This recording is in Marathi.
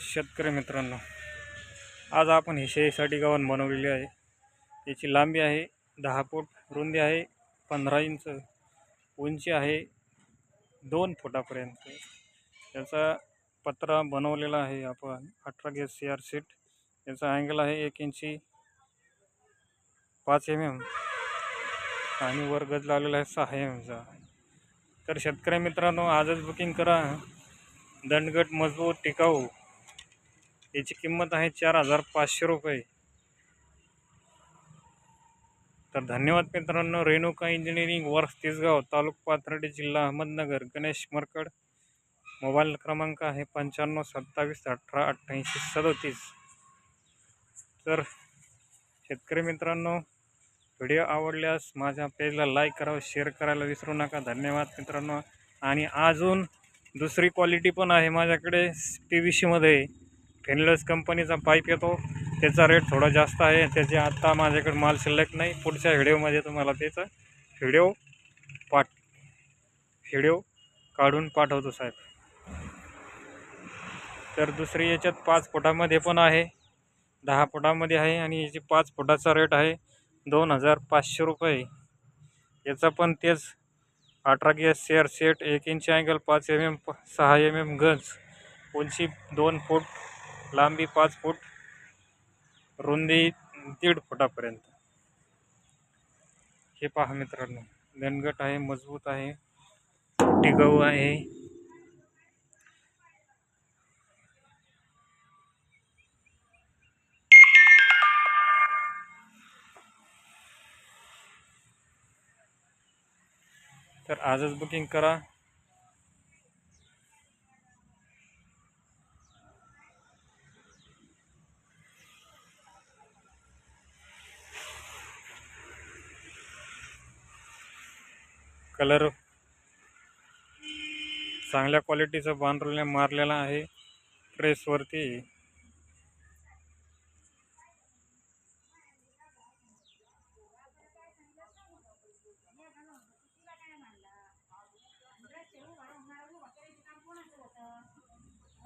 शेतकरी मित्रांनो, आज आपण ही शेळीसाठी गव्हाण बनवलेली आहे। याची लांबी आहे 10 फूट, रुंदी आहे 15 इंच, उंची आहे 2 फुटापर्यंत। याचा पत्रा बनवलेला आहे आपण 18 गेज सीआर सीट। याचा अँगल आहे 1 इंची 5 mm आणि वर गज लावलेला आहे 6 mm चा। तर शेतकरी मित्रांनो, आजच बुकिंग करा। दंडगट मजबूत टिकाऊ। याची किंमत आहे 4500 रुपये। तर धन्यवाद मित्रांनो। रेणुका इंजिनिअरिंग वर्क्स तिसगाव, तालुका पाथर्डी, जिल्हा अहमदनगर। गणेश मरकड। मोबाईल क्रमांक आहे 95 27 18 88 37। तर शेतकरी मित्रांनो, व्हिडिओ आवडल्यास माझ्या पेजला लाईक करा, शेअर करायला विसरू नका। धन्यवाद मित्रांनो। आणि अजून दुसरी क्वालिटी पण आहे माझ्याकडे PVC मध्ये। फिनलेस कंपनीचा पाईप येतो, त्याचा रेट थोडा जास्त आहे। त्याचे आता माझ्याकडे माल शिल्लक नाही। पुढच्या व्हिडिओमध्ये तुम्हाला त्याचा व्हिडिओ काढून पाठवतो साहेब। तर दुसरी याच्यात 5 फुटामध्ये पण आहे, 10 फुटामध्ये आहे आणि याची 5 फुटाचा रेट आहे 2500 रुपये। याचा पण तेच 18 gauge CR set, 1 inch angle, 5 mm 6 mm गज, उंची 2 फूट, लांबी 5 फूट, रुंदी 1.5 फुटापर्यंत। हे पहा मित्रांनो, दणकट आहे, मजबूत आहे, टिकाऊ आहे। तर आजच बुकिंग करा। कलर चांगल्या क्वालिटीचा बांधलेला मारलेला आहे प्रेसवरती।